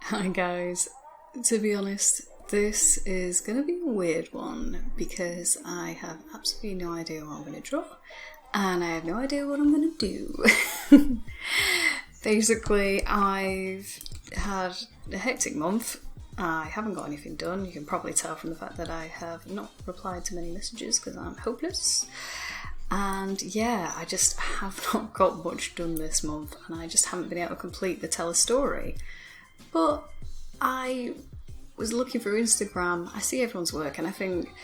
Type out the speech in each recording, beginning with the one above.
Hi guys, to be honest, this is going to be a weird one because I have absolutely no idea what I'm going to draw and I have no idea what I'm going to do. Basically, I've had a hectic month. I haven't got anything done. You can probably tell from the fact that I have not replied to many messages because I'm hopeless. And yeah, I just have not got much done this month and I just haven't been able to complete the tell a story. But I was looking through Instagram, I see everyone's work and I think,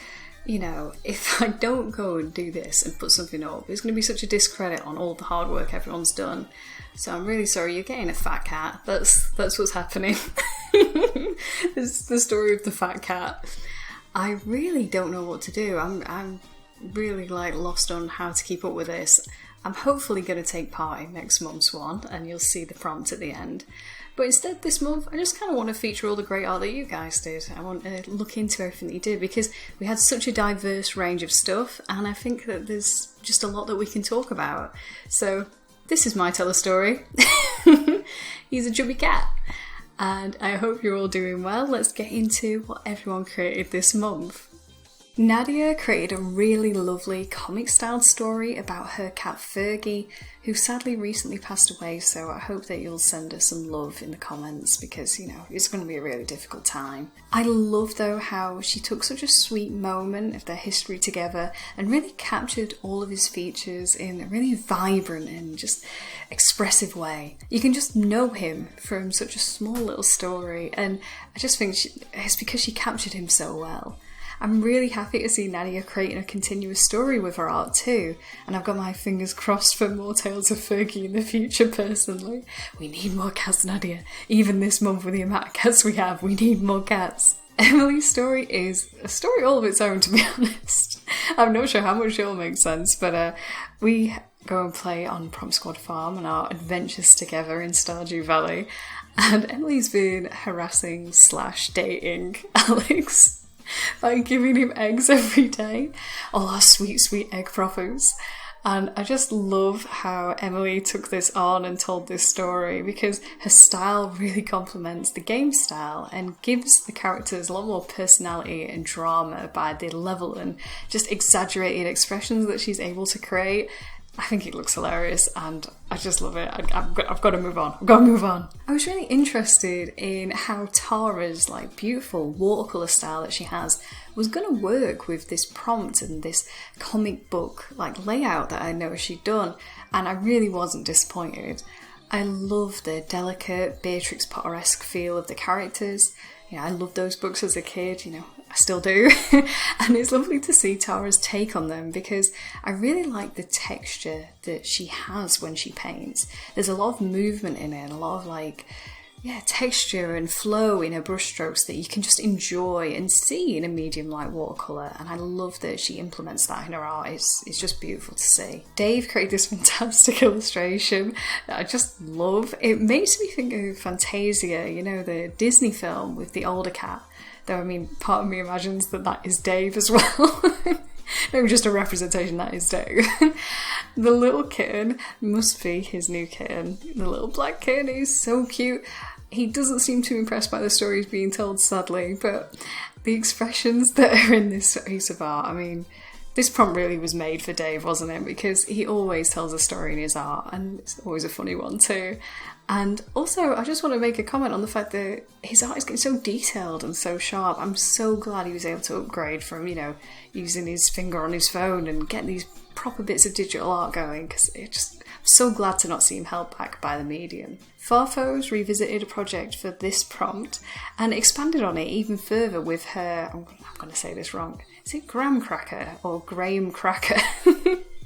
you know, if I don't go and do this and put something up, it's going to be such a discredit on all the hard work everyone's done. So I'm really sorry, you're getting a fat cat. That's what's happening. It's the story of the fat cat. I really don't know what to do. I'm really lost on how to keep up with this. I'm hopefully going to take part in next month's one and you'll see the prompt at the end. But instead this month, I just kind of want to feature all the great art that you guys did. I want to look into everything that you did because we had such a diverse range of stuff and I think that there's just a lot that we can talk about. So this is my tell a story. He's a chubby cat. And I hope you're all doing well. Let's get into what everyone created this month. Nadia created a really lovely comic-style story about her cat Fergie, who sadly recently passed away, so I hope that you'll send her some love in the comments because, you know, it's going to be a really difficult time. I love, though, how she took such a sweet moment of their history together and really captured all of his features in a really vibrant and just expressive way. You can just know him from such a small little story, and I just think it's because she captured him so well. I'm really happy to see Nadia creating a continuous story with her art too, and I've got my fingers crossed for more tales of Fergie in the future personally. We need more cats, Nadia. Even this month with the amount of cats we have, we need more cats. Emily's story is a story all of its own, to be honest. I'm not sure how much it'll make sense, but we go and play on Promptsquad farm and our adventures together in Stardew Valley, and Emily's been harassing / dating Alex by giving him eggs every day, all our sweet, sweet egg proffers. And I just love how Emily took this on and told this story because her style really complements the game style and gives the characters a lot more personality and drama by the level and just exaggerated expressions that she's able to create. I think it looks hilarious and I just love it. I've got to move on. I was really interested in how Tara's beautiful watercolour style that she has was going to work with this prompt and this comic book layout that I know she'd done, and I really wasn't disappointed. I love the delicate Beatrix Potter-esque feel of the characters. You know, I loved those books as a kid, you know, I still do. And it's lovely to see Tara's take on them because I really like the texture that she has when she paints. There's a lot of movement in it, a lot of texture and flow in her brushstrokes that you can just enjoy and see in a medium like watercolour, and I love that she implements that in her art. It's just beautiful to see. Dave created this fantastic illustration that I just love. It makes me think of Fantasia, you know, the Disney film with the older cat. Though, I mean, part of me imagines that is Dave as well. Maybe just a representation that is Dave. The little kitten must be his new kitten. The little black kitten is so cute. He doesn't seem too impressed by the stories being told, sadly, but the expressions that are in this piece of art, I mean, this prompt really was made for Dave, wasn't it? Because he always tells a story in his art, and it's always a funny one too. And also, I just want to make a comment on the fact that his art is getting so detailed and so sharp. I'm so glad he was able to upgrade from, using his finger on his phone and get these proper bits of digital art going, because I'm so glad to not see him held back by the medium. Farfo's revisited a project for this prompt and expanded on it even further with her, I'm going to say this wrong, is it Graham Cracker or Graham Cracker?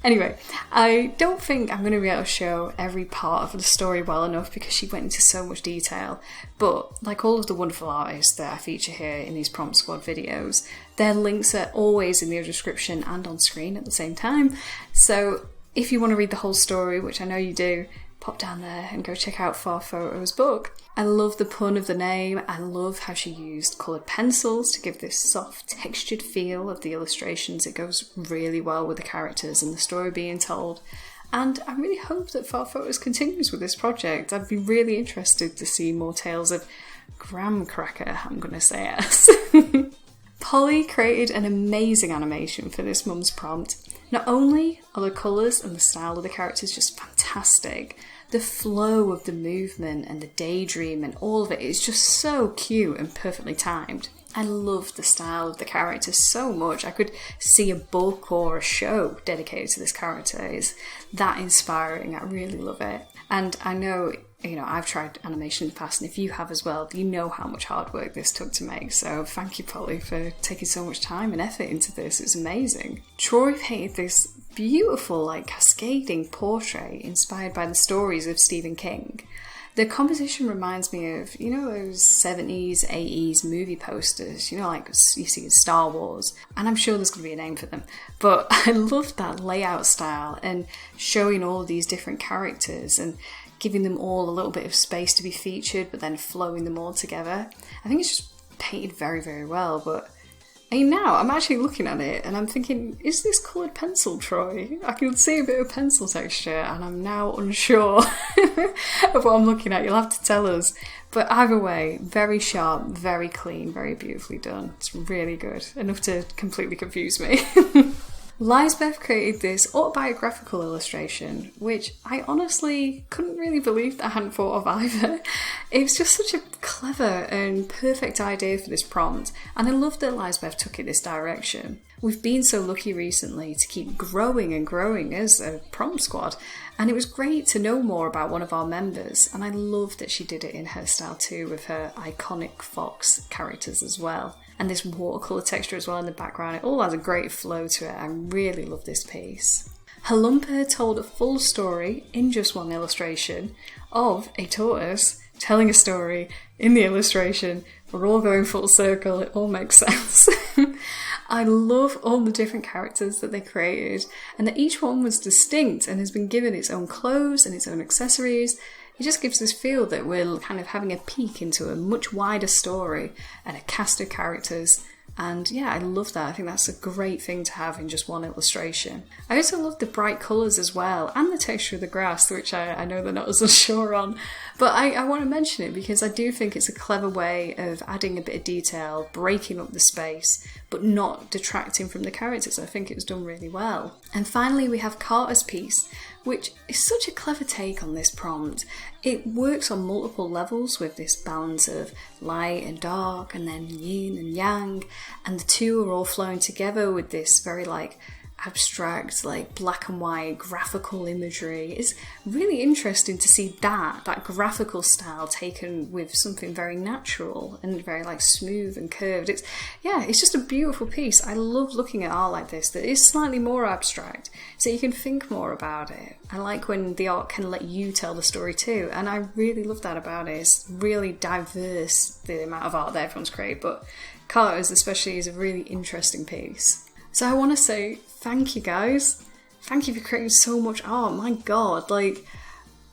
Anyway, I don't think I'm going to be able to show every part of the story well enough because she went into so much detail, but like all of the wonderful artists that I feature here in these Promptsquad videos, their links are always in the description and on screen at the same time, so if you want to read the whole story, which I know you do, pop down there and go check out Farfo's book. I love the pun of the name. I love how she used coloured pencils to give this soft, textured feel of the illustrations. It goes really well with the characters and the story being told. And I really hope that Farfo continues with this project. I'd be really interested to see more tales of Graham Cracker, I'm going to say it. Polly created an amazing animation for this mum's prompt. Not only are the colours and the style of the characters just fantastic, the flow of the movement and the daydream and all of it is just so cute and perfectly timed. I love the style of the characters so much. I could see a book or a show dedicated to this character. It's that inspiring. I really love it. And I know, I've tried animation in the past, and if you have as well, you know how much hard work this took to make. So thank you, Polly, for taking so much time and effort into this. It's amazing. Troy painted this beautiful, cascading portrait inspired by the stories of Stephen King. The composition reminds me of, those 70s, 80s movie posters, like you see in Star Wars. And I'm sure there's going to be a name for them. But I love that layout style and showing all of these different characters and giving them all a little bit of space to be featured, but then flowing them all together. I think it's just painted very, very well. But now I'm actually looking at it and I'm thinking, is this coloured pencil, Troy? I can see a bit of pencil texture and I'm now unsure of what I'm looking at. You'll have to tell us. But either way, very sharp, very clean, very beautifully done. It's really good. Enough to completely confuse me. Lisbeth created this autobiographical illustration, which I honestly couldn't really believe that I hadn't thought of either. It was just such a clever and perfect idea for this prompt, and I love that Lisbeth took it this direction. We've been so lucky recently to keep growing and growing as a Promptsquad, and it was great to know more about one of our members, and I love that she did it in her style too, with her iconic fox characters as well. And this watercolour texture as well in the background, it all has a great flow to it. I really love this piece. Halumpa told a full story in just one illustration of a tortoise telling a story in the illustration. We're all going full circle, it all makes sense. I love all the different characters that they created and that each one was distinct and has been given its own clothes and its own accessories. It just gives this feel that we're kind of having a peek into a much wider story and a cast of characters. And yeah, I love that. I think that's a great thing to have in just one illustration. I also love the bright colours as well, and the texture of the grass, which I know they're not as unsure on. But I want to mention it because I do think it's a clever way of adding a bit of detail, breaking up the space, but not detracting from the characters. I think it was done really well. And finally, we have Carter's piece, which is such a clever take on this prompt. It works on multiple levels with this balance of light and dark and then yin and yang, and the two are all flowing together with this very abstract, black and white graphical imagery. It's really interesting to see that graphical style taken with something very natural and very smooth and curved. It's just a beautiful piece. I love looking at art like this that is slightly more abstract, so you can think more about it. I like when the art can let you tell the story too, and I really love that about it. It's really diverse, the amount of art that everyone's created, but Carter's especially is a really interesting piece. So I want to say thank you guys. Thank you for creating so much art. My God,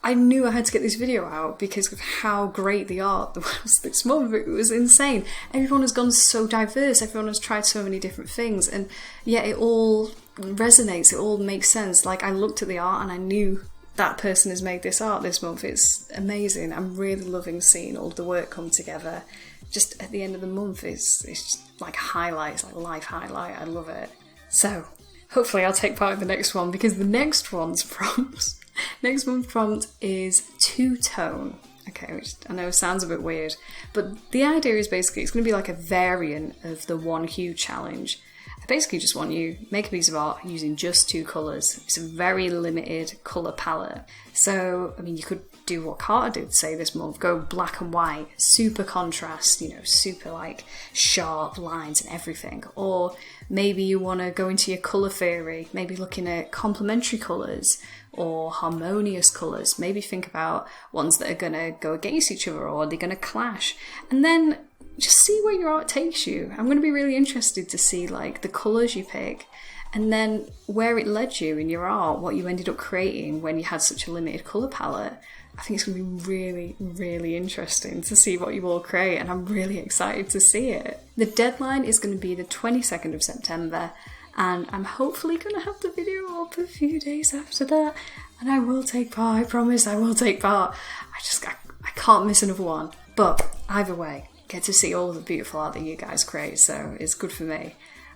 I knew I had to get this video out because of how great the art was this month. It was insane. Everyone has gone so diverse. Everyone has tried so many different things, and yet it all resonates. It all makes sense. I looked at the art and I knew that person has made this art this month. It's amazing. I'm really loving seeing all the work come together. Just at the end of the month, it's just highlights, life highlight. I love it. So hopefully I'll take part in the next one, because the next one's prompts Next month prompt is two-tone. Okay, which I know sounds a bit weird, but the idea is basically it's going to be like a variant of the one hue challenge. I basically just want you to make a piece of art using just two colours. It's a very limited colour palette. So, I mean, you could do what Carter did, say, this month. Go black and white, super contrast, you know, super like sharp lines and everything. Or maybe you want to go into your colour theory, maybe looking at complementary colours or harmonious colours. Maybe think about ones that are going to go against each other or they're going to clash. And then just see where your art takes you. I'm going to be really interested to see like the colours you pick and then where it led you in your art, what you ended up creating when you had such a limited colour palette. I think it's going to be really, really interesting to see what you all create, and I'm really excited to see it. The deadline is going to be the 22nd of September, and I'm hopefully going to have the video up a few days after that, and I will take part, I promise I will take part. I can't miss another one. But either way, get to see all the beautiful art that you guys create, so it's good for me.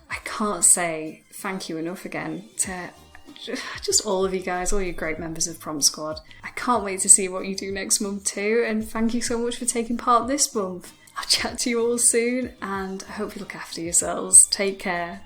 I can't say thank you enough again to just all of you guys, all you great members of Promptsquad. I can't wait to see what you do next month too, and thank you so much for taking part this month. I'll chat to you all soon, and I hope you look after yourselves. Take care.